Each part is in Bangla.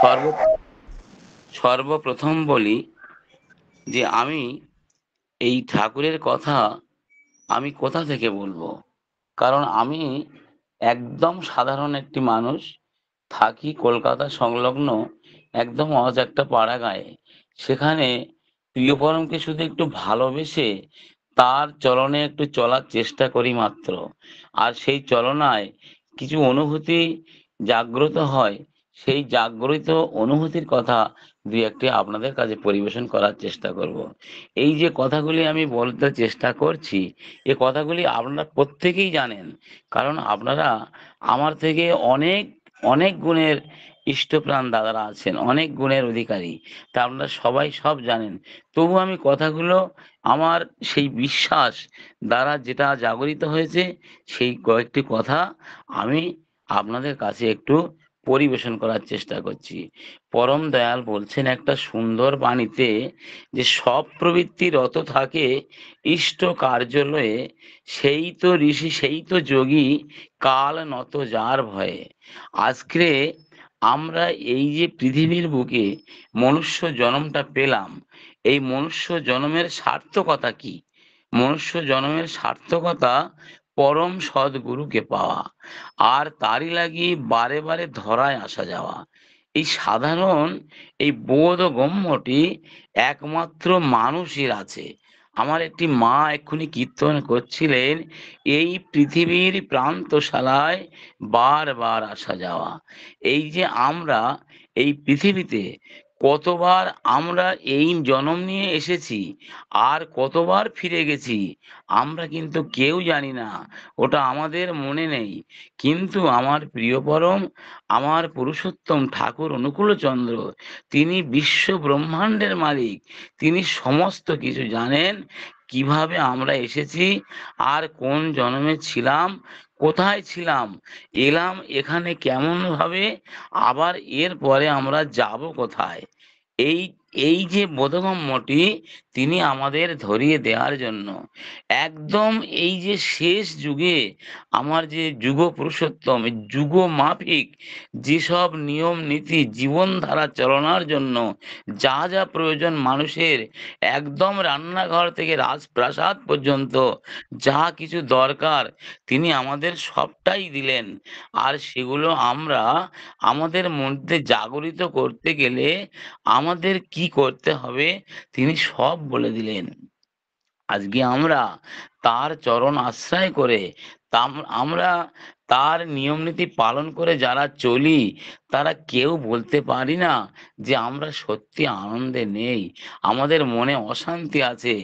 সর্ব সর্বপ্রথম বলি যে আমি এই ঠাকুরের কথা আমি কোথা থেকে বলবো? কারণ আমি একদম সাধারণ একটি মানুষ, থাকি কলকাতা সংলগ্ন একদম অজ একটা পাড়া গাঁয়ে। সেখানে প্রিয়পরমকে শুধু একটু ভালোবেসে তার চলনে একটু চলার চেষ্টা করি মাত্র। আর সেই চলনায় কিছু অনুভূতি জাগ্রত হয়। সেই জাগ্রত অনুভূতির কথা দুই একটি আপনাদের কাছে পরিবেশন করার চেষ্টা করব। এই যে কথাগুলি আমি বলতে চেষ্টা করছি, এ কথাগুলি আপনারা প্রত্যেকেই জানেন। কারণ আপনারা আমার থেকে অনেক অনেক গুণের ইষ্টপ্রাণ দাদারা আছেন, অনেক গুণের অধিকারী। তা আপনারা সবাই সব জানেন। তবু আমি কথাগুলো আমার সেই বিশ্বাস দ্বারা যেটা জাগরিত হয়েছে, সেই কয়েকটি কথা আমি আপনাদের কাছে একটু পরিবেশন করার চেষ্টা করছি। পরম দয়াল বলছেন একটা সুন্দর বাণীতে যে সব প্রবৃত্তি রত থাকে ইষ্ট কার্যালয়ে, সেই তো ঋষি সেই তো যোগী, কাল নত যার ভয়ে। আজকে আমরা এই যে পৃথিবীর বুকে মনুষ্য জন্মটা পেলাম, এই মনুষ্য জন্মের সার্থকতা কি? মনুষ্য জন্মের সার্থকতা পরম সদ্গুরুকে পাওয়া, আর তারই লাগি বারে বারে ধরায় আসা যাওয়া। এই সাধারণ এই বোধ গম্যটি একমাত্র মানুষের আছে। আমার একটি মা এক্ষুনি কীর্তন করছিলেন, এই পৃথিবীর প্রান্তশালায় বারবার আসা যাওয়া। এই যে আমরা এই পৃথিবীতে কতবার আমরা এই জন্ম নিয়ে এসেছি আর কতবার ফিরে গেছি, আমরা কিন্তু কেউ জানি না। ওটা আমাদের মনে নেই। কিন্তু আমার প্রিয় পরম, আমার পুরুষোত্তম ঠাকুর অনুকূলচন্দ্র, তিনি বিশ্ব ব্রহ্মাণ্ডের মালিক। তিনি সমস্ত কিছু জানেন। কিভাবে আমরা এসেছি, আর কোন জন্মে ছিলাম, কোথায় ছিলাম, এলাম এখানে কেমন ভাবে, আবার এর পরে আমরা যাব কোথায়। এই এই যে বোধগম্যটি তিনি আমাদের ধরিয়ে দেওয়ার জন্য একদম এই যে শেষ যুগে আমার যে যুগ পুরুষোত্তম, এই যুগ মাফিক যেসব নিয়ম নীতি জীবনধারা চালনার জন্য যা যা প্রয়োজন মানুষের, একদম রান্নাঘর থেকে রাজপ্রাসাদ পর্যন্ত যা কিছু দরকার তিনি আমাদের সবটাই দিলেন। আর সেগুলো আমরা আমাদের মধ্যে জাগরিত করতে গেলে আমাদের কি করতে হবে তিনি সব বলে দিলেন। আজকে আমরা তার চরণ আশ্রয় করে আমরা তার নিয়ম নীতি পালন করে যারা চলি, তারা কেউ বলতে পারি না যে আমরা সত্যি আনন্দে নেই। আমাদের মনে অশান্তি আছে,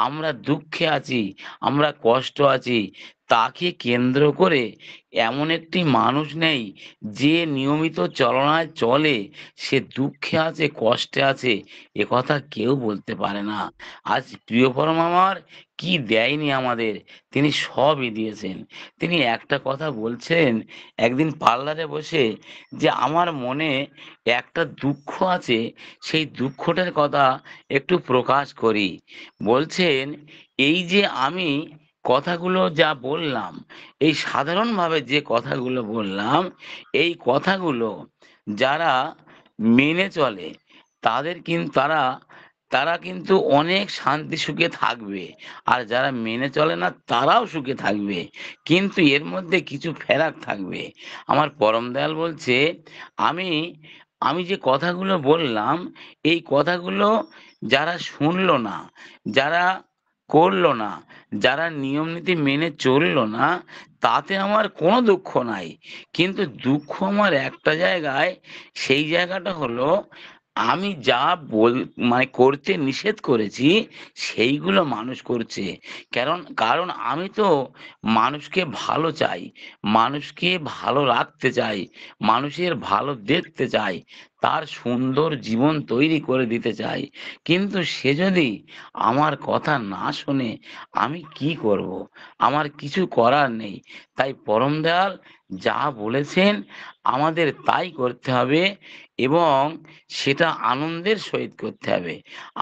আমরা দুঃখে আছি, আমরা কষ্ট আছি। তাকে কেন্দ্র করে এমন একটি মানুষ নেই যে নিয়মিত চলনায় চলে সে দুঃখে আছে, কষ্টে আছে, এ কথা কেউ বলতে পারে না। আজ প্রিয় পরম আমার কি দেয়নি আমাদের, তিনি সবই দিয়েছেন। তিনি একটা কথা বলছেন একদিন পার্লারে বসে, যে আমার মনে একটা দুঃখ আছে, সেই দুঃখটার কথা একটু প্রকাশ করি। বলছেন, এই যে আমি কথাগুলো যা বললাম, এই সাধারণভাবে যে কথাগুলো বললাম, এই কথাগুলো যারা মেনে চলে তাদের কিন্তু তারা তারা কিন্তু অনেক শান্তি সুখে থাকবে। আর যারা মেনে চলে না তারাও সুখে থাকবে, কিন্তু এর মধ্যে কিছু ফেরাক থাকবে। আমার পরম দয়াল বলছে, আমি আমি যে কথাগুলো বললাম, এই কথাগুলো যারা শুনলো না, যারা করলো না, যারা নিয়ম নীতি মেনে চললো না, তাতে আমার কোনো দুঃখ নাই। কিন্তু দুঃখ আমার একটা জায়গায়, সেই জায়গাটা হলো আমি যা বল মানে করতে নিষেধ করেছি সেইগুলো মানুষ করছে। কারণ আমি তো মানুষকে ভালো চাই, মানুষকে ভালো রাখতে চাই, মানুষের ভালো দেখতে চাই, তার সুন্দর জীবন তৈরি করে দিতে চাই। কিন্তু সে যদি আমার কথা না শোনে, আমি কি করব? আমার কিছু করার নেই। তাই পরম দয়াল যা বলেছেন আমাদের তাই করতে হবে, এবং সেটা আনন্দের সহিত করতে হবে।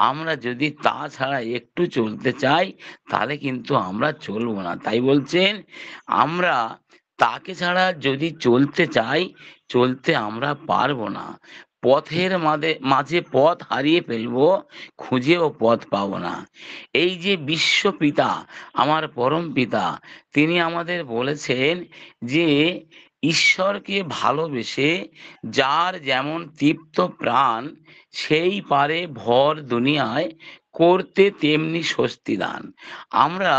আমরা যদি তা ছাড়া একটু চলতে চাই, তাহলে কিন্তু আমরা চলবো না। তাই বলছেন, আমরা তাকে ছাড়া যদি চলতে চাই, চলতে আমরা পারবো না। পথের মাঝে পথ হারিয়ে ফেলবো, খুঁজেও পথ পাবো না। এই যে বিশ্বপিতা, আমার পরম পিতা, তিনি আমাদের বলেছেন যে ঈশ্বরকে ভালোবেসে যার যেমন তৃপ্ত প্রাণ, সেই পারে ভর দুনিয়ায় করতে তেমনি স্বস্তি দান। আমরা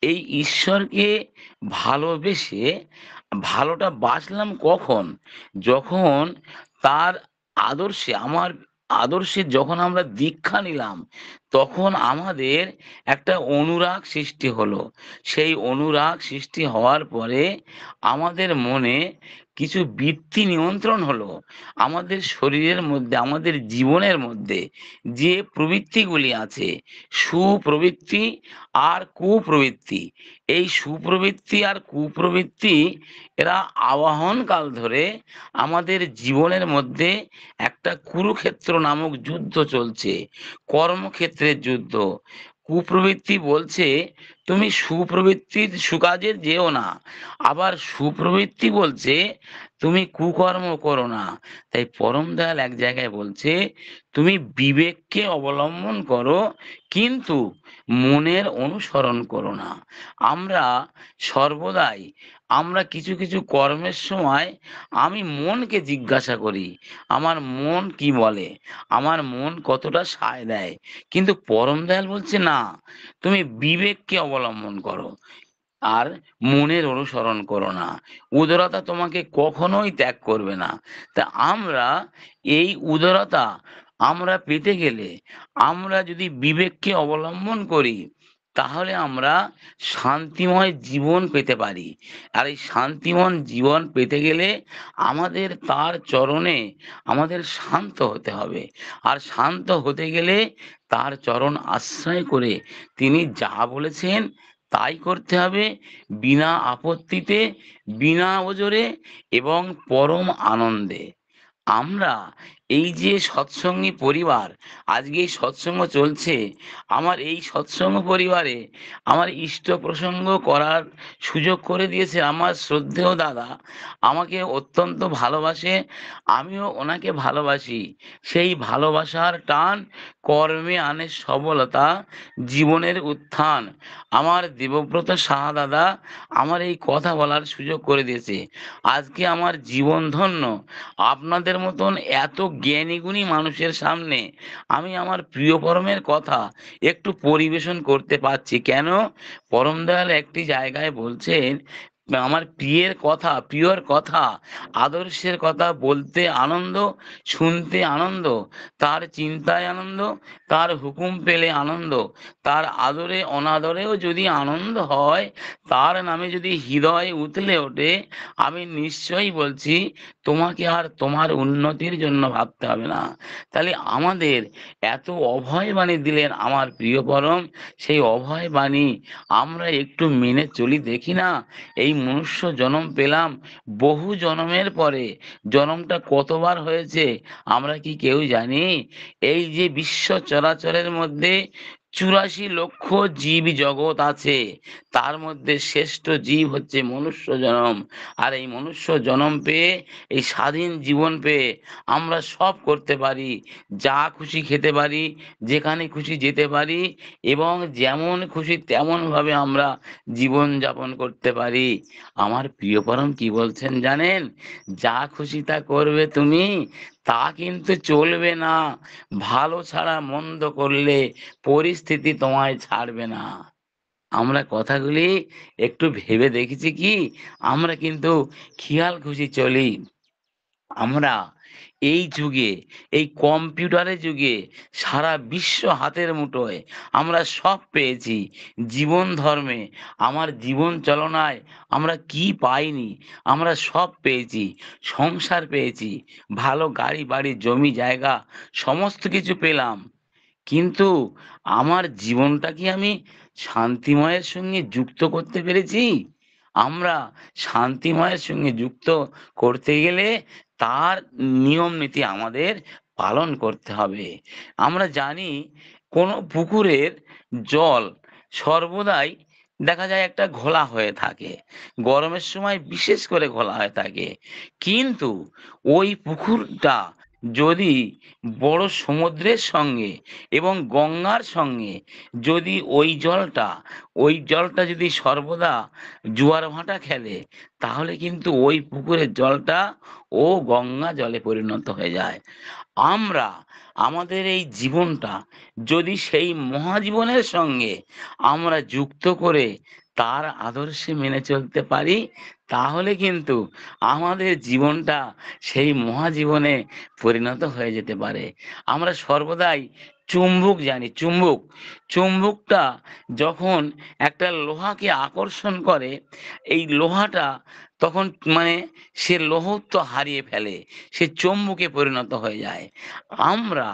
এই ঈশ্বরকে ভালোবেসে ভালোটা বাসলাম কখন? যখন তার আদর্শে যখন আমরা দীক্ষা নিলাম, তখন আমাদের একটা অনুরাগ সৃষ্টি হলো। সেই অনুরাগ সৃষ্টি হওয়ার পরে আমাদের মনে কিছু বৃত্তি নিয়ন্ত্রণ হলো। আমাদের শরীরের মধ্যে, আমাদের জীবনের মধ্যে যে প্রবৃত্তিগুলি আছে, সুপ্রবৃত্তি আর কুপ্রবৃত্তি, এই সুপ্রবৃত্তি আর কুপ্রবৃত্তি এরা আবাহন কাল ধরে আমাদের জীবনের মধ্যে একটা কুরুক্ষেত্র নামক যুদ্ধ চলছে, কর্মক্ষেত্রের যুদ্ধ। কুপ্রবৃত্তি বলছে তুমি সুপ্রবৃত্তির সুকাজে যেও না, আবার সুপ্রবৃত্তি বলছে তুমি কুকর্ম করো না। তাই পরম দয়াল এক জায়গায় বলছে তুমি বিবেককে অবলম্বন করো, কিন্তু মনের অনুসরণ করো না। আমরা সর্বদাই আমরা কিছু কিছু কর্মের সময় আমি মনকে জিজ্ঞাসা করি, আমার মন কি বলে, আমার মন কতটা সায় দেয়। কিন্তু পরম দয়াল বলছে না, তুমি বিবেককে অবলম্বন করো আর মনের অনুসরণ করো না। উদারতা তোমাকে কখনোই ত্যাগ করবে না। তা আমরা এই উদারতা আমরা পেতে গেলে, আমরা যদি বিবেককে অবলম্বন করি, তাহলে আমরা শান্তিময় জীবন পেতে পারি। আর এই শান্তিময় জীবন পেতে গেলে আমাদের তার চরণে আমাদের শান্ত হতে হবে। আর শান্ত হতে গেলে তার চরণ আশ্রয় করে তিনি যা বলেছেন তাই করতে হবে, বিনা আপত্তিতে, বিনা ওজরে এবং পরম আনন্দে। আমরা এই যে সৎসঙ্গী পরিবার, আজকে এই সৎসঙ্গ চলছে, আমার এই সৎসঙ্গ পরিবারে আমার ইষ্ট প্রসঙ্গ করার সুযোগ করে দিয়েছে আমার শ্রদ্ধেয় দাদা। আমাকে অত্যন্ত ভালোবাসে, আমিও ওনাকে ভালোবাসি। সেই ভালোবাসার টান কর্মে আনে সবলতা, জীবনের উত্থান। আমার দেবব্রত সাহা দাদা আমার এই কথা বলার সুযোগ করে দিয়েছে। আজকে আমার জীবন ধন্য। আপনাদের মতন এত জ্ঞানী গুণী মানুষের সামনে আমি আমার প্রিয় পরমের কথা একটু পরিবেশন করতে পারছি। কেন? পরম দয়াল একটি জায়গায় বলছেন, আমার প্রিয়র কথা, আদর্শের কথা বলতে আনন্দ, শুনতে আনন্দ, তার চিন্তায় আনন্দ, তার হুকুম পেলে আনন্দ, তার আদরে অনাদরেও যদি আনন্দ হয়, তার নামে যদি হৃদয় উতলে ওঠে, আমি নিশ্চয়ই বলছি তোমাকে আর তোমার উন্নতির জন্য ভাবতে হবে না। তাহলে আমাদের এত অভয় বাণী দিলেন আমার প্রিয় পরম, সেই অভয় বাণী আমরা একটু মেনে চলি দেখি না। এই মনুষ্য জন্ম পেলাম, বহু জন্মের পরে জন্মটা কতবার হয়েছে আমরা কি কেউ জানি? এই যে বিশ্ব চরাচরের মধ্যে 84 লক্ষ জীব জগৎ আছে, তার মধ্যে শ্রেষ্ঠ জীব হচ্ছে মনুষ্য জন্ম। আর এই মনুষ্য জন্ম পেয়ে, এই স্বাধীন জীবন পেয়ে আমরা সব করতে পারি, যা খুশি খেতে পারি, যেখানে খুশি যেতে পারি, এবং যেমন খুশি তেমন ভাবে আমরা জীবন যাপন করতে পারি। আমার প্রিয় পরম কি বলছেন জানেন? যা খুশি তা করবে তুমি, তা কিন্তু চলবে না। ভালো ছাড়া মন্দ করলে পরিস্থিতি তোমায় ছাড়বে না। আমরা কথাগুলি একটু ভেবে দেখেছি কি? আমরা কিন্তু খেয়াল খুশি চলি। আমরা এই যুগে, এই কম্পিউটারের যুগে সারা বিশ্ব হাতের মুঠোয়, আমরা সব পেয়েছি। জীবন ধর্মে, আমার জীবন চলনায় আমরা কি পাইনি? আমরা সব পেয়েছি। সংসার পেয়েছি, ভালো গাড়ি বাড়ি জমি জায়গা সমস্ত কিছু পেলাম। কিন্তু আমার জীবনটা কি আমি শান্তিময়ের সঙ্গে যুক্ত করতে পেরেছি? আমরা শান্তিময়ের সঙ্গে যুক্ত করতে গেলে তার নিয়ম নীতি আমাদের পালন করতে হবে। আমরা জানি কোনো পুকুরের জল সর্বদাই দেখা যায় একটা ঘোলা হয়ে থাকে, গরমের সময় বিশেষ করে ঘোলা হয়ে থাকে। কিন্তু ওই পুকুরটা যদি বড় সমুদ্রের সঙ্গে এবং গঙ্গার সঙ্গে যদি ওই জলটা যদি সর্বদা জোয়ার ভাটা খেলে, তাহলে কিন্তু ওই পুকুরের জলটা ও গঙ্গা জলে পরিণত হয়ে যায়। আমরা আমাদের এই জীবনটা যদি সেই মহাজীবনের সঙ্গে আমরা যুক্ত করে তার আদর্শে মেনে চলতে পারি, তাহলে কিন্তু আমাদের জীবনটা সেই মহাজীবনে পরিণত হয়ে যেতে পারে। আমরা সর্বদাই চুম্বক জানি, চুম্বকটা যখন একটা লোহাকে আকর্ষণ করে, এই লোহাটা তখন মানে সে লৌহত্ব হারিয়ে ফেলে, সে চুম্বকে পরিণত হয়ে যায়। আমরা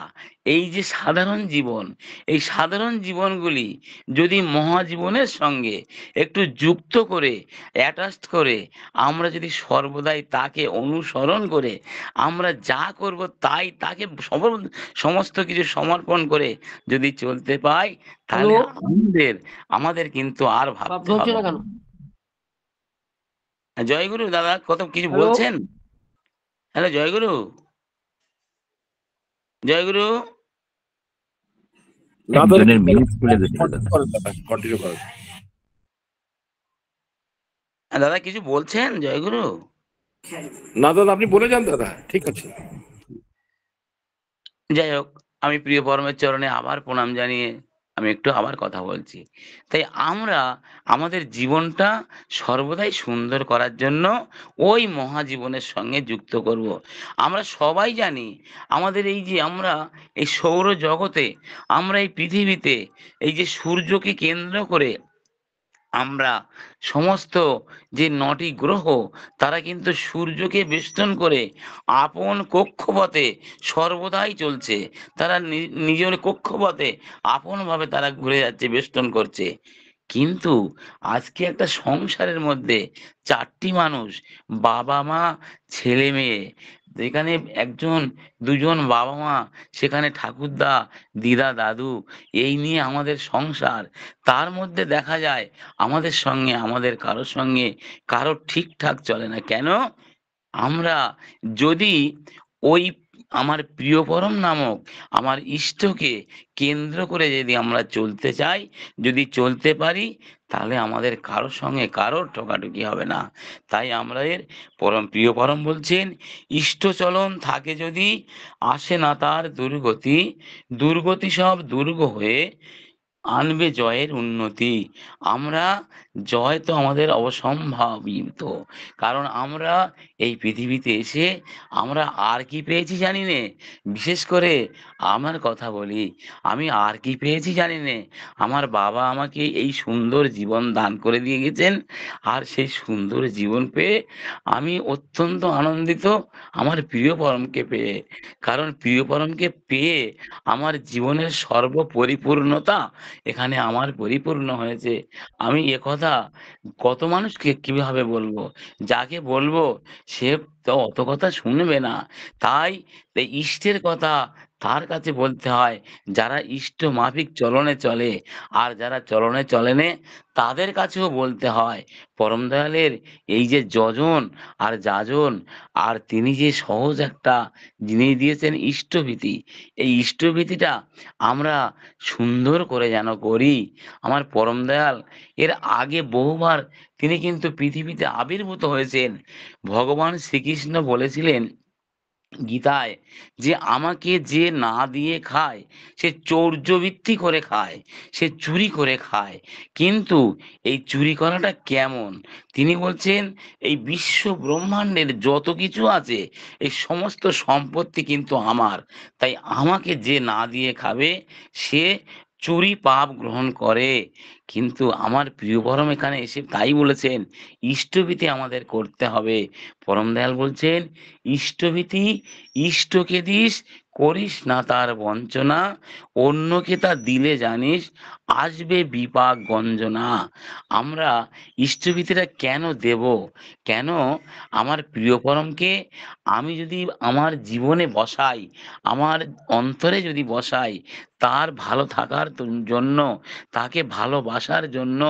এই যে সাধারণ জীবন, এই সাধারণ জীবনগুলি যদি মহাজীবনের সঙ্গে একটু যুক্ত করে, অ্যাটাচড করে, আমরা যদি সর্বদাই তাকে অনুসরণ করে আমরা যা করব তাই তাকে সমস্ত কিছু সমর্পণ করে যদি চলতে পাই, তাহলে হ্যালো, আমাদের কিন্তু আর ভাবতে ধরছে হবে না না। কেন? জয়গুরু দাদা, কত কিছু হ্যালো, বলছেন? হ্যালো জয়গুরু, জয়গুরু। দাদা একজনের মিউট খুলে দিতে দাদা। কন্টিনিউ করেন। দাদা কিছু বলছেন জয়গুরু? না দাদা, আপনি বলে যান দাদা, ঠিক আছে। যাই হোক, আমি প্রিয় পরমের চরণে আবার প্রণাম জানিয়ে আমি একটু আবার কথা বলছি। তাই আমরা আমাদের জীবনটা সর্বদাই সুন্দর করার জন্য ওই মহাজীবনের সঙ্গে যুক্ত করব। আমরা সবাই জানি আমাদের এই যে আমরা এই সৌরজগতে, আমরা এই পৃথিবীতে এই যে সূর্যকে কেন্দ্র করে আমরা সমস্ত যে ৯টি গ্রহ, তারা কিন্তু সূর্যকে বেষ্টন করে আপন কক্ষপথে সর্বদাই চলছে। তারা নিজের কক্ষপথে আপনভাবে তারা ঘুরে যাচ্ছে, বেষ্টন করছে। কিন্তু আজকে একটা সংসারের মধ্যে ৪টি মানুষ, বাবা মা ছেলে মেয়ে, যেখানে একজন দুজন বাবা মা, সেখানে ঠাকুরদা দিদা দাদু, এই নিয়ে আমাদের সংসার। তার মধ্যে দেখা যায় আমাদের সঙ্গে আমাদের কারোর সঙ্গে কারোর ঠিকঠাক চলে না। কেন? আমরা যদি ওই আমার প্রিয় পরম নামক আমার ইষ্টকে কেন্দ্র করে যদি আমরা চলতে চাই, যদি চলতে পারি, তাহলে আমাদের কারোর সঙ্গে কারোর ঠোকাঠুকি হবে না। তাই আমাদের প্রিয় পরম বলছেন, ইষ্ট চলন থাকে যদি আসে না তার দুর্গতি, দুর্গতি সব দুর্গ হয়ে আনবে জয়ের উন্নতি। আমরা জয় তো আমাদের অবসম্ভাবিত, কারণ আমরা এই পৃথিবীতে এসে আমরা আর কি পেয়েছি জানি নে। বিশেষ করে আমার কথা বলি, আমি আর কি পেয়েছি জানি নে। আমার বাবা আমাকে এই সুন্দর জীবন দান করে দিয়ে গেছেন, আর সেই সুন্দর জীবন পেয়ে আমি অত্যন্ত আনন্দিত আমার প্রিয় পরমকে পেয়ে। কারণ প্রিয় পরমকে পেয়ে আমার জীবনের সর্বপরিপূর্ণতা এখানে আমার পরিপূর্ণ হয়েছে। আমি একথা কত মানুষকে কিভাবে বলবো? যাকে বলবো সে তো অত কথা শুনবে না। তাই এই ইষ্টের কথা তার কাছে বলতে হয় যারা ইষ্ট মাফিক চলনে চলে, আর যারা চলনে চলেনে তাদের কাছেও বলতে হয়। পরম দয়ালের এই যে যজন আর যাজন, আর তিনি যে সহজ একটা জিনিস দিয়েছেন ইষ্টভীতি, এই ইষ্টভীতিটা আমরা সুন্দর করে যেন করি। আমার পরম দয়াল এর আগে বহুবার তিনি কিন্তু পৃথিবীতে আবির্ভূত হয়েছেন। ভগবান শ্রীকৃষ্ণ বলেছিলেন গীতায় যে আমাকে যে না দিয়ে খায় সে চৌর্যবৃত্তি করে খায়, সে চুরি করে খায়। কিন্তু এই চুরি করাটা কেমন? তিনি বলছেন এই বিশ্ব ব্রহ্মাণ্ডের যত কিছু আছে এই সমস্ত সম্পত্তি কিন্তু আমার। তাই আমাকে যে না দিয়ে খাবে সে চুরি পাপ গ্রহণ করে। কিন্তু আমার প্রিয় পরম এখানে এসে তাই বলেছেন ইষ্টভীতি আমাদের করতে হবে। পরম দয়াল বলছেন ইষ্টভীতি ইষ্টকে দিস, করিস না তার বঞ্চনা, অন্যকে তা দিলে জানিস আসবে বিপাক গঞ্জনা। আমরা ইষ্টভীতিটা কেন দেব? কেন? আমার প্রিয় পরমকে আমি যদি আমার জীবনে বসাই, আমার অন্তরে যদি বসাই, তার ভালো থাকার জন্য, তাকে ভালোবাসার জন্য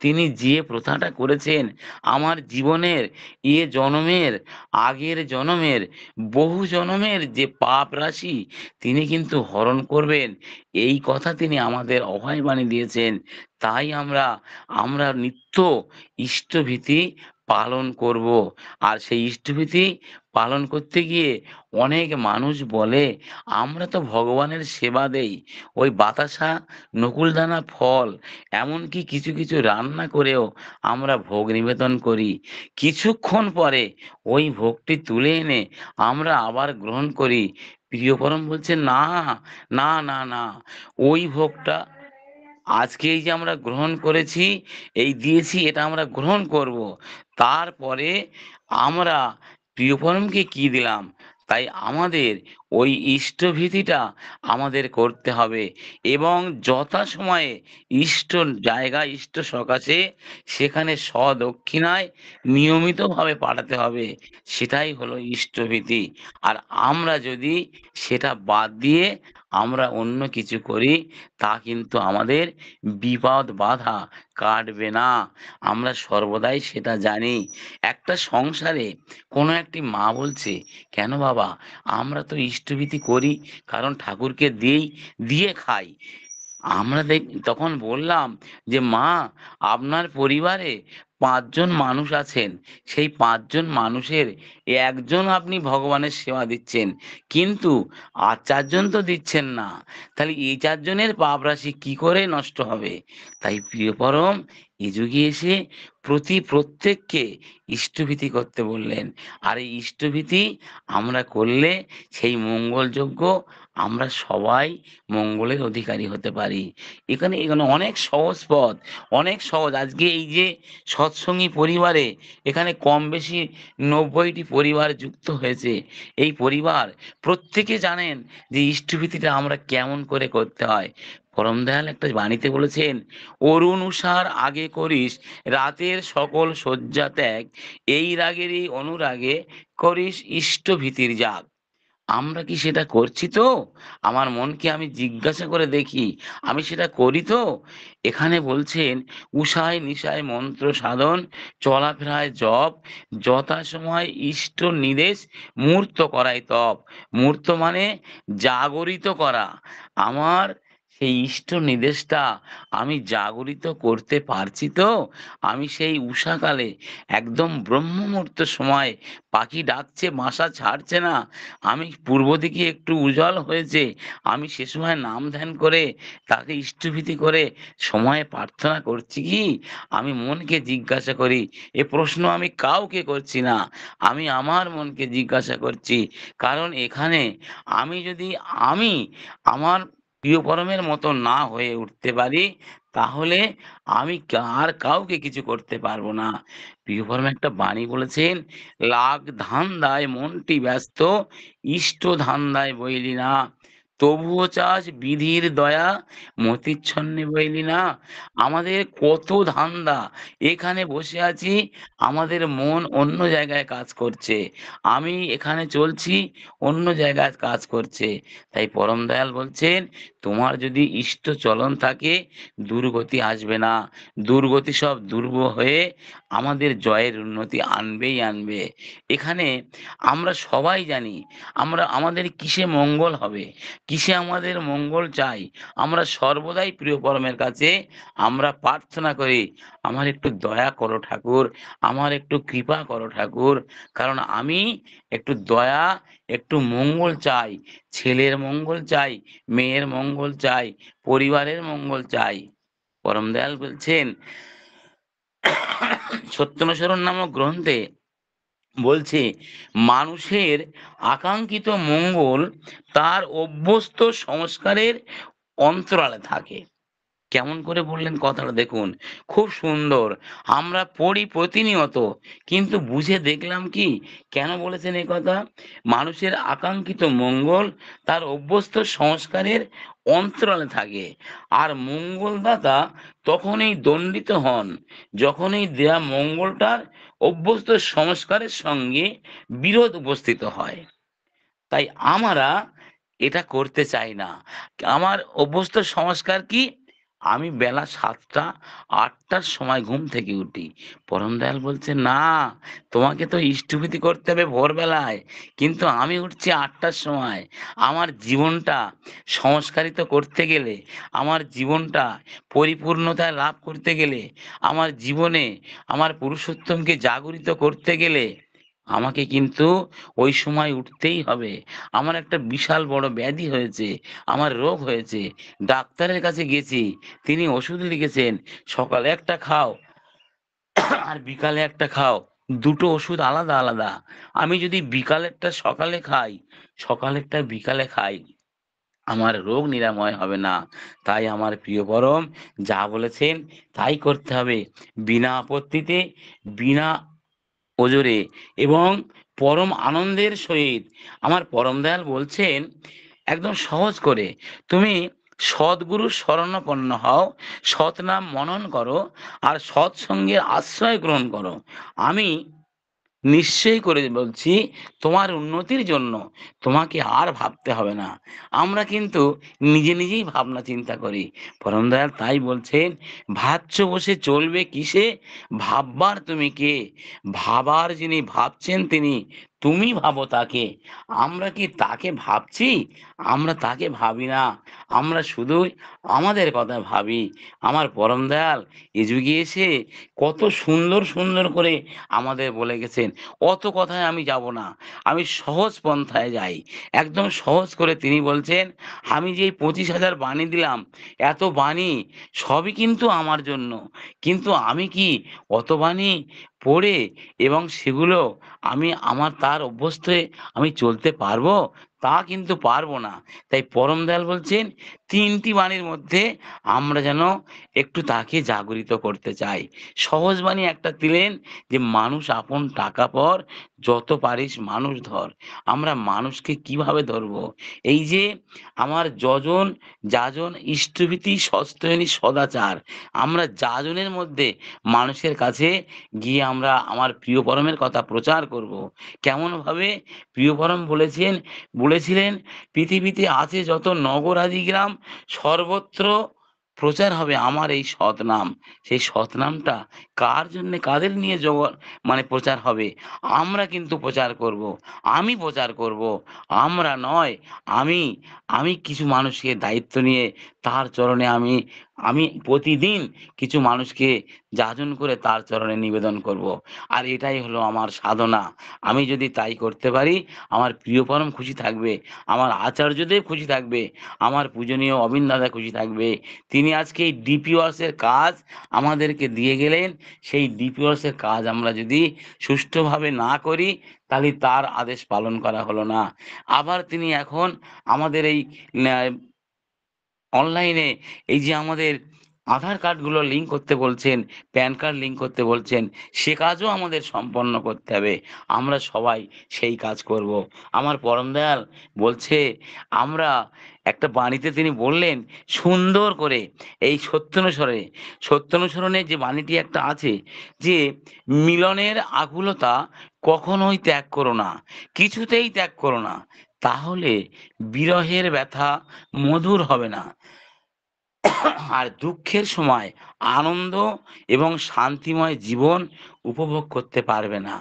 তিনি যে প্রথাটা করেছেন, আমার জীবনের জনমের আগের জনমের বহু জনম জনমের যে পাপ রাশি তিনি কিন্তু হরণ করবেন, এই কথা তিনি আমাদের অভয়বাণী দিয়েছেন। তাই আমরা নিত্য ইষ্টভীতি পালন করব। আর সেই ইষ্টভীতি পালন করতে গিয়ে অনেক মানুষ বলে আমরা তো ভগবানের সেবা দেই, ওই বাতাসা নকুলদানা ফল এমনকি কিছু কিছু রান্না করেও আমরা ভোগ নিবেদন করি। কিছুক্ষণ পরে ওই ভোগটি তুলে এনে আমরা আবার গ্রহণ করি। প্রিয়পরম বলছে না, না, না, না, ওই ভোগটা আজকে এই যে আমরা গ্রহণ করেছি, এই দিয়েছি, এটা আমরা গ্রহণ করব। তারপরে আমরা প্রিয়পরমকে কি দিলাম, তাই আমাদের ওই ইষ্টভীতিটা আমাদের করতে হবে এবং যথাসময়ে ইষ্ট জায়গা ইষ্ট সকাশে সেখানে সদক্ষিণায় নিয়মিতভাবে পাঠাতে হবে। সেটাই হলো ইষ্টভীতি। আর আমরা যদি সেটা বাদ দিয়ে আমরা অন্য কিছু করি, তা কিন্তু আমাদের বিপদ বাধা কাটবে না। আমরা সর্বদাই সেটা জানি। একটা সংসারে কোনো একটি মা বলছে, কেন বাবা, আমরা তো ইষ্টভীতি করি, কারণ ঠাকুরকে দিয়ে খাই। তখন বললাম যে মা, আপনার পরিবারে 5 জন মানুষ আছেন, সেই 5 জন মানুষের একজন আপনি ভগবানের সেবা দিচ্ছেন, কিন্তু আর 4 জন তো দিচ্ছেন না। তাহলে এই 4 জনের পাপ রাশি কি করে নষ্ট হবে? তাই প্রিয় পরম এ যুগে এসে প্রত্যেককে ইষ্টভীতি করতে বললেন। আর এই ইষ্টভীতি আমরা করলে সেই মঙ্গলযজ্ঞ আমরা সবাই মঙ্গলের অধিকারী হতে পারি। এখানে এখানে অনেক সহজ পথ, অনেক সহজ। আজকে এই যে সৎসঙ্গী পরিবারে এখানে কম বেশি 90টি পরিবার যুক্ত হয়েছে। এই পরিবার প্রত্যেকে জানেন যে ইষ্টভীতিটা আমরা কেমন করে করতে হয়। পরম দয়াল একটা বাণীতে বলেছেন, অরুণ উষার আগে করিস রাতের সকল শয্যা ত্যাগ, এই রাগেরই অনুরাগে করিস ইষ্টভীতির জাগ। আমরা কি সেটা করছি তো? আমার মনকে আমি জিজ্ঞাসা করে দেখি, আমি সেটা করি তো? এখানে বলছেন, উষায় নিশায় মন্ত্র সাধন, চলাফেরায় জপ, যথাসময় ইষ্ট নির্দেশ, মূর্ত করাই তপ। মূর্ত মানে জাগরিত করা। আমার সেই ইষ্ট নির্দেশটা আমি জাগরিত করতে পারছি তো? আমি সেই উষাকালে একদম ব্রহ্ম মুহূর্ত সময়, পাখি ডাকছে বাসা ছাড়ছে না, আমি পূর্ব দিকে একটু উজ্জ্বল হয়েছে, আমি সে সময় নাম ধ্যান করে তাকে ইষ্টভীতি করে সময়ে প্রার্থনা করছি কি? আমি মনকে জিজ্ঞাসা করি। এ প্রশ্ন আমি কাউকে করছি না, আমি আমার মনকে জিজ্ঞাসা করছি। কারণ এখানে আমি যদি আমি আমার প্রিয় পরমের মতো না হয়ে উঠতে পারি, তাহলে আমি আর কাউকে কিছু করতে পারবো না। প্রিয় পরম একটা বাণী বলেছেন, লাখ ধান্দায় মনটি ব্যস্ত, ইষ্ট ধান্দায় বইলি না। তবুও চাস বিধির দয়া, মতিচ্ছন্নে বইলি না। আমাদের কত ধান্দা, এখানে বসে আছি, আমাদের মন অন্য জায়গায় কাজ করছে, আমি এখানে চলছি, অন্য জায়গায় কাজ করছে। তাই পরম দয়াল বলছেন, তোমার যদি ইষ্ট চলন থাকে, দুর্গতি আসবে না। দুর্গতি সব দুর্বহ হয়ে আমাদের জয়ের উন্নতি আনবেই আনবে। এখানে আমরা সবাই জানি আমাদের কিসে মঙ্গল হবে, কিসে আমাদের মঙ্গল চাই। আমরা সর্বদাই প্রিয় পরমের কাছে আমরা প্রার্থনা করি, আমার একটু দয়া করো ঠাকুর, আমার একটু কৃপা করো ঠাকুর। কারণ আমি একটু দয়া, একটু মঙ্গল চাই, ছেলের মঙ্গল চাই, মেয়ের মঙ্গল চাই, পরিবারের মঙ্গল চাই। পরম দয়াল বলছেন, সত্যনুসরণ নামক গ্রন্থে বলছে, মানুষের আকাঙ্ক্ষিত মঙ্গল তার অভ্যস্ত সংস্কারের অন্তরালে থাকে। কেমন করে বললেন কথাটা দেখুন, খুব সুন্দর। আমরা পড়ি প্রতিনিয়ত, কিন্তু বুঝে দেখলাম কি কেন বলেছেন এই কথা? মানুষের আকাঙ্ক্ষিত মঙ্গল তার অভ্যস্ত সংস্কারের অন্তরালে থাকে। আর মঙ্গলদাতা তখনই দণ্ডিত হন যখন এই দেয়া মঙ্গলটার অভ্যস্ত সংস্কারের সঙ্গে বিরোধ উপস্থিত হয়। তাই আমরা এটা করতে চাই না। আমার অভ্যস্ত সংস্কার কি? আমি বেলা 7টা 8টার সময় ঘুম থেকে উঠি। পরম দয়াল বলছে, না, তোমাকে তো ইষ্টভৃতি করতে হবে ভোরবেলায়, কিন্তু আমি উঠছি 8টার সময়। আমার জীবনটা সংস্কারিত করতে গেলে, আমার জীবনটা পরিপূর্ণতায় লাভ করতে গেলে, আমার জীবনে আমার পুরুষোত্তমকে জাগরিত করতে গেলে আমাকে কিন্তু ওই সময় উঠতেই হবে। আমার একটা বিশাল বড় ব্যাধি হয়েছে, আমার রোগ হয়েছে, ডাক্তারের কাছে গেছি, তিনি ওষুধ লিখেছেন, সকালে একটা খাও আর বিকালে একটা খাও, দুটো ওষুধ আলাদা আলাদা। আমি যদি বিকালেরটা সকালে খাই, সকালেরটা বিকালে খাই, আমার রোগ নিরাময় হবে না। তাই আমার প্রিয় পরম যা বলেছেন তাই করতে হবে, বিনা আপত্তিতে, বিনা ওজরে এবং পরম আনন্দের সহিত। আমার পরম দয়াল বলছেন একদম সহজ করে, তুমি সদ্গুরুর শরণাপন্ন হও, সৎ নাম মনন করো, আর সৎসঙ্গের আশ্রয় গ্রহণ করো। আমি নিশ্চয়ই করে বলছি, তোমার উন্নতির জন্য তোমাকে আর ভাবতে হবে না। আমরা কিন্তু নিজে নিজেই ভাবনা চিন্তা করি। পরম দয়াল তাই বলছেন, ভাবছ বসে চলবে কিসে, ভাববার তুমি কে, ভাবার যিনি ভাবছেন তিনি, তুমি ভাবো তাকে। আমরা কি তাকে ভাবছি? আমরা তাকে ভাবি না, আমরা শুধুই আমাদের কথা ভাবি। আমার পরম দয়াল এ যুগে এসে কত সুন্দর সুন্দর করে আমাদের বলে গেছেন। অত কথায় আমি যাব না, আমি সহজ পন্থায় যাই। একদম সহজ করে তিনি বলছেন, আমি যে 25,000 বাণী দিলাম, এত বাণী সবই কিন্তু আমার জন্য, কিন্তু আমি কি অত বাণী পড়ে এবং সেগুলো আমি আমার তার অভ্যস্ত হয়ে আমি চলতে পারবো? তা কিন্তু পারবো না। তাই পরম দয়াল বলছেন, 3টি বাণীর মধ্যে আমরা যেন একটু তাকে জাগরিত করতে চাই। সহজ বাণী একটা দিলেন যে, মানুষ আপন টাকা পর, যত পারিস মানুষ ধর। আমরা মানুষকে কিভাবে ধরবো? এই যে আমার যজন যাজন ইষ্টভীতি সস্তয়নী সদাচার, আমরা যাজনের মধ্যে মানুষের কাছে গিয়ে আমরা আমার প্রিয় পরমের কথা প্রচার করব। কেমন ভাবে? প্রিয় পরম বলেছিলেন, পৃথিবীতে আছে যত নগর আদি গ্রাম, সর্বত্র প্রচার হবে আমার এই সৎনাম। সেই সৎনামটা কার জন্যে, কাদের নিয়ে মানে প্রচার হবে? আমরা কিন্তু প্রচার করব, আমি প্রচার করব, আমরা নয়। আমি আমি কিছু মানুষকে দায়িত্ব নিয়ে তার চরণে আমি আমি প্রতিদিন কিছু মানুষকে যাজন করে তার চরণে নিবেদন করব। আর এটাই হলো আমার সাধনা। আমি যদি তাই করতে পারি, আমার প্রিয় পরম খুশি থাকবে, আমার আচার্যদেব খুশি থাকবে, আমার পূজনীয় অবিন দাদা খুশি থাকবে। তিনি আজকে এই ডিপি ওয়ার্সের কাজ আমাদেরকে দিয়ে গেলেন। সেই ডিপি ওয়ার্সের কাজ আমরা যদি সুষ্ঠুভাবে না করি, তাহলে তার আদেশ পালন করা হলো না। আবার তিনি এখন আমাদের এই অনলাইনে এই যে আমাদের আধার কার্ডগুলো লিঙ্ক করতে বলছেন, প্যান কার্ড লিঙ্ক করতে বলছেন, সে কাজও আমাদের সম্পন্ন করতে হবে। আমরা সবাই সেই কাজ করব। আমার পরম দয়াল বলছে, আমরা একটা বাণীতে তিনি বললেন সুন্দর করে, এই সত্যানুসরণে যে বাণীটি একটা আছে যে, মিলনের আকুলতা কখনোই ত্যাগ করো না, কিছুতেই ত্যাগ করো না, তাহলে বিরহের ব্যথা মধুর হবে না, আর দুঃখের সময় আনন্দ এবং শান্তিময় জীবন উপভোগ করতে পারবে না।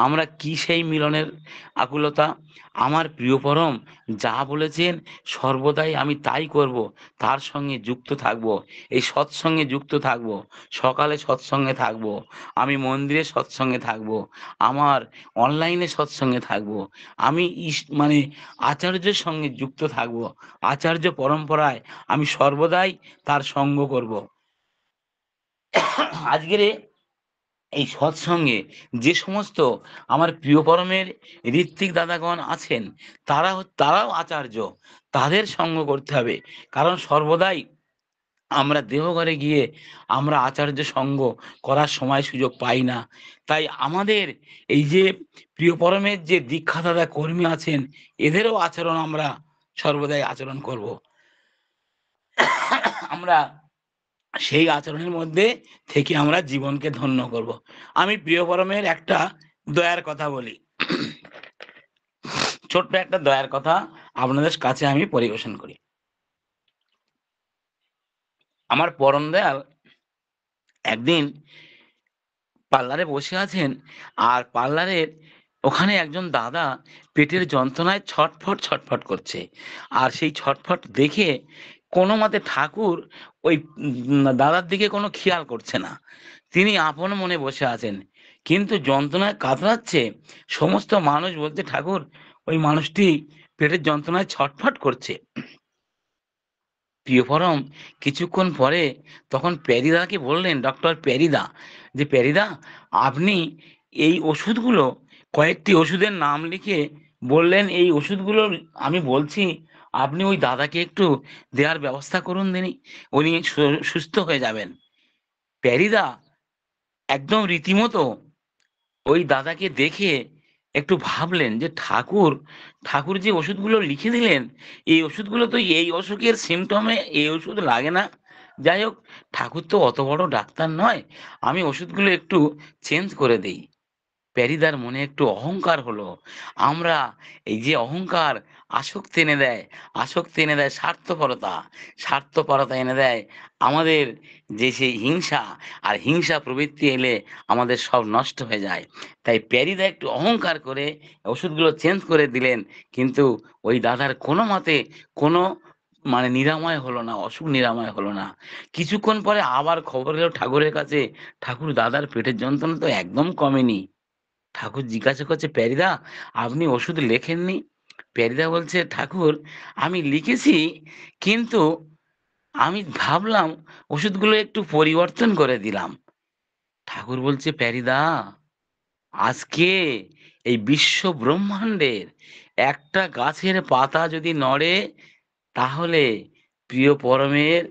আমরা কি সেই মিলনের আকুলতা? আমার প্রিয় পরম যা বলেছেন সর্বদাই আমি তাই করব, তার সঙ্গে যুক্ত থাকব, এই সৎসঙ্গে যুক্ত থাকব, সকালে সৎসঙ্গে থাকব, আমি মন্দিরে সৎসঙ্গে থাকব, আমার অনলাইনে সৎসঙ্গে থাকব, আমি মানে আচার্যের সঙ্গে যুক্ত থাকব, আচার্য পরম্পরায় আমি সর্বদাই তার সঙ্গ করব। আজকের এই সৎসঙ্গে যে সমস্ত আমার প্রিয় পরমের ঋত্বিক দাদাগণ আছেন, তারাও আচার্য, তাদের সঙ্গ করতে হবে। কারণ সর্বদাই আমরা দেহঘরে গিয়ে আমরা আচার্য সঙ্গ করার সময় সুযোগ পাই না। তাই আমাদের এই যে প্রিয় পরমের যে দীক্ষাদাতা কর্মী আছেন, এদেরও আচরণ আমরা সর্বদাই আচরণ করব। আমরা সেই আচরণের মধ্যে থেকে আমরা জীবনকে ধন্য করব। আমি প্রিয় পরমের একটা দয়ার কথা বলি, ছোট্ট একটা দয়ার কথা আপনাদের কাছে আমি পরিবেশন করি। আমার পরম দয়াল একদিন পার্লারে বসে আছেন, আর পার্লারের ওখানে একজন দাদা পেটের যন্ত্রণায় ছটফট ছটফট করছে। আর সেই ছটফট দেখে কোনো মতে ঠাকুর ওই দাদার দিকে কোনো খেয়াল করছে না। তিনি আপন মনে বসে আছেন, কিন্তু যন্ত্রণায় কাতরাচ্ছে। সমস্ত মানুষ বলছে, ঠাকুর ওই মানুষটি পেটের যন্ত্রণায় ছটফট করছে। প্রিয়পরম কিছুক্ষণ পরে তখন প্যারিদাকে বললেন, ডক্টর প্যারিদা, যে প্যারিদা, আপনি এই ওষুধগুলো, কয়েকটি ওষুধের নাম লিখে বললেন, এই ওষুধগুলো আমি বলছি, আপনি ওই দাদাকে একটু দেওয়ার ব্যবস্থা করুন দিনি, উনি সুস্থ হয়ে যাবেন। প্যারিদা একদম রীতিমতো ওই দাদাকে দেখে একটু ভাবলেন যে ঠাকুর ঠাকুর যে ওষুধগুলো লিখে দিলেন, এই ওষুধগুলো তো এই অসুখের সিমটমে এই ওষুধ লাগে না। যাই হোক, ঠাকুর তো অত বড় ডাক্তার নয়, আমি ওষুধগুলো একটু চেঞ্জ করে দেই। প্যারিদার মনে একটু অহংকার হলো। আমরা এই যে অহংকার আসক্তি এনে দেয়, আসক্তি এনে দেয় স্বার্থপরতা, স্বার্থপরতা এনে দেয় আমাদের যে সেই হিংসা, আর হিংসা প্রবৃত্তি এলে আমাদের সব নষ্ট হয়ে যায়। তাই প্যারিদা একটু অহংকার করে ওষুধগুলো চেঞ্জ করে দিলেন, কিন্তু ওই দাদার কোনো মতে কোনো নিরাময় হলো না, অসুখ নিরাময় হলো না। কিছুক্ষণ পরে আবার খবর এলো ঠাকুরের কাছে, ঠাকুর দাদার পেটের যন্ত্রণা তো একদম কমেনি। ঠাকুর জিজ্ঞাসা করছে, প্যারিদা আপনি ওষুধ লেখেননি? প্যারিদা বলছে, ঠাকুর আমি লিখেছি, কিন্তু আমি ভাবলাম ওষুধগুলো একটু পরিবর্তন করে দিলাম। ঠাকুর বলছে, প্যারিদা আজকে এই বিশ্ব ব্রহ্মাণ্ডের একটা গাছের পাতা যদি নড়ে, তাহলে প্রিয় পরমের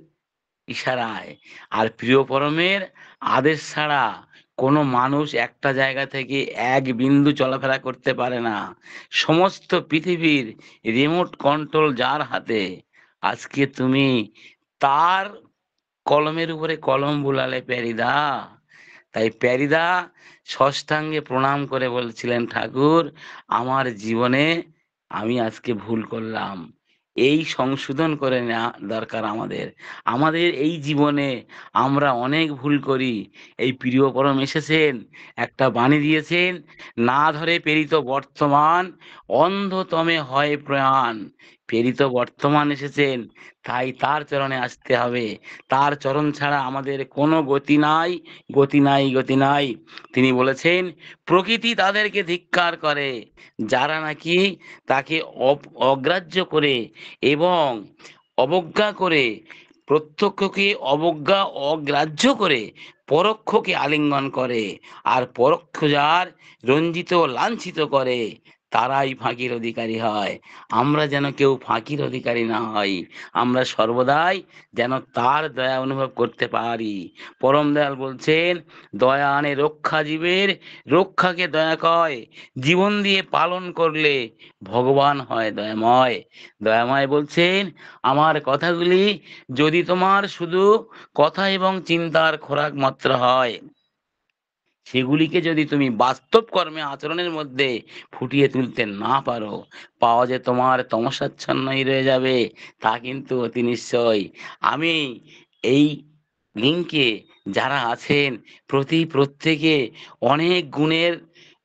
ইশারায়, আর প্রিয় পরমের আদেশ ছাড়া কোনো মানুষ একটা জায়গা থেকে এক বিন্দু চলাফেরা করতে পারে না। সমস্ত পৃথিবীর রিমোট কন্ট্রোল যার হাতে, আজকে তুমি তার কলমের উপরে কলম বুলালে প্যারিদা। তাই প্যারিদা ষষ্ঠাঙ্গে প্রণাম করে বলছিলেন, ঠাকুর আমার জীবনে আমি আজকে ভুল করলাম, এই সংশোধন করে নেওয়া দরকার আমাদের। আমাদের এই জীবনে আমরা অনেক ভুল করি। এই প্রিয় পরম এসেছেন, একটা বাণী দিয়েছেন, না ধরে প্রেরিত বর্তমান, অন্ধতমে হয় প্রয়াণ। প্রেরিত বর্তমান এসেছেন, তাই তার চরণে আসতে হবে। তার চরণ ছাড়া আমাদের কোনো গতি নাই, গতি নাই, গতি নাই। তিনি বলেছেন, প্রকৃতি তাদেরকে ধিক্কার করে যারা নাকি তাকে অগ্রাহ্য করে এবং অবজ্ঞা করে, প্রত্যক্ষকে অবজ্ঞা অগ্রাহ্য করে পরোক্ষকে আলিঙ্গন করে, আর পরোক্ষ যার রঞ্জিত লাঞ্ছিত করে, তারাই ফাঁকির অধিকারী হয়। আমরা যেন কেউ ফাঁকির অধিকারী না হই, আমরা সর্বদাই যেন তার দয়া অনুভব করতে পারি। পরম দয়াল বলছেন, দয়া আনে রক্ষা জীবের, রক্ষাকে দয়া কয়, জীবন দিয়ে পালন করলে ভগবান হয় দয়াময়। দয়াময় বলছেন, আমার কথাগুলি যদি তোমার শুধু কথা এবং চিন্তার খোরাক মাত্র হয়, সেগুলিকে যদি তুমি বাস্তব কর্মে আচরণের মধ্যে ফুটিয়ে তুলতে না পারো, পাওয়া যে তোমার তমসাচ্ছন্নই রয়ে যাবে, তা কিন্তু অতি নিশ্চয়। আমি এই লিঙ্কে যারা আছেন, প্রত্যেকে অনেক গুণের,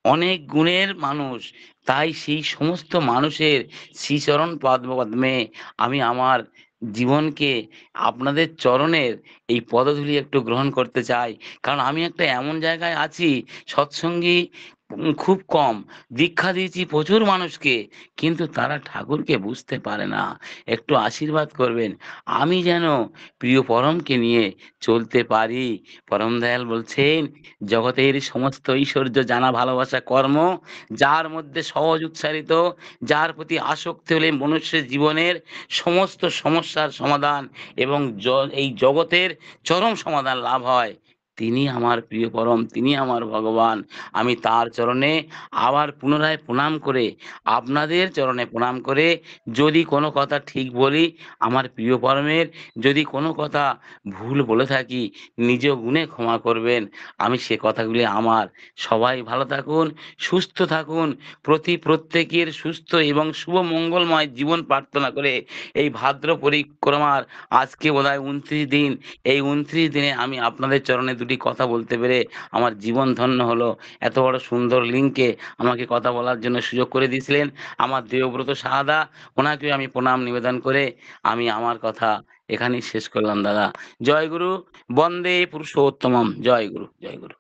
অনেক গুণের মানুষ। তাই সেই সমস্ত মানুষের শ্রীচরণ পদ্মে আমি আমার জীবনকে আপনাদের চরণের এই পদধূলি একটু গ্রহণ করতে চাই। কারণ আমি একটা এমন জায়গায় আছি, সৎসঙ্গী খুব কম, দীক্ষা দিয়েছি প্রচুর মানুষকে, কিন্তু তারা ঠাকুরকে বুঝতে পারে না। একটু আশীর্বাদ করবেন, আমি যেন প্রিয় পরমকে নিয়ে চলতে পারি। পরম দয়াল বলছেন, জগতের সমস্ত ঐশ্বর্য জানা ভালোবাসা কর্ম যার মধ্যে সহজ উচ্চারিত, যার প্রতি আসক্তি হলে মনুষ্যের জীবনের সমস্ত সমস্যার সমাধান এবং এই জগতের চরম সমাধান লাভ হয়, তিনি আমার প্রিয় পরম, তিনি আমার ভগবান। আমি তার চরণে আবার পুনরায় প্রণাম করে, আপনাদের চরণে প্রণাম করে, যদি কোনো কথা ঠিক বলি, আমার প্রিয় পরমের যদি কোনো কথা ভুল বলে থাকি, নিজ গুণে ক্ষমা করবেন। আমি সে কথাগুলি আমার। সবাই ভালো থাকুন, সুস্থ থাকুন। প্রত্যেকের সুস্থ এবং শুভ মঙ্গলময় জীবন প্রার্থনা করে এই ভাদ্র পরিক্রমার আজকে বোধহয় ২৯ দিন। এই ২৯ দিনে আমি আপনাদের চরণে দুটি কথা বলতে পেরে আমার জীবন ধন্য হলো। এত বড় সুন্দর লিঙ্কে আমাকে কথা বলার জন্য সুযোগ করে দিয়েছিলেন আমার দেবব্রত সাহাদা। ওনাকেও আমি প্রণাম নিবেদন করে আমি আমার কথা এখানেই শেষ করলাম দাদা। জয় গুরু, বন্দে পুরুষোত্তমম। জয় গুরু, জয় গুরু।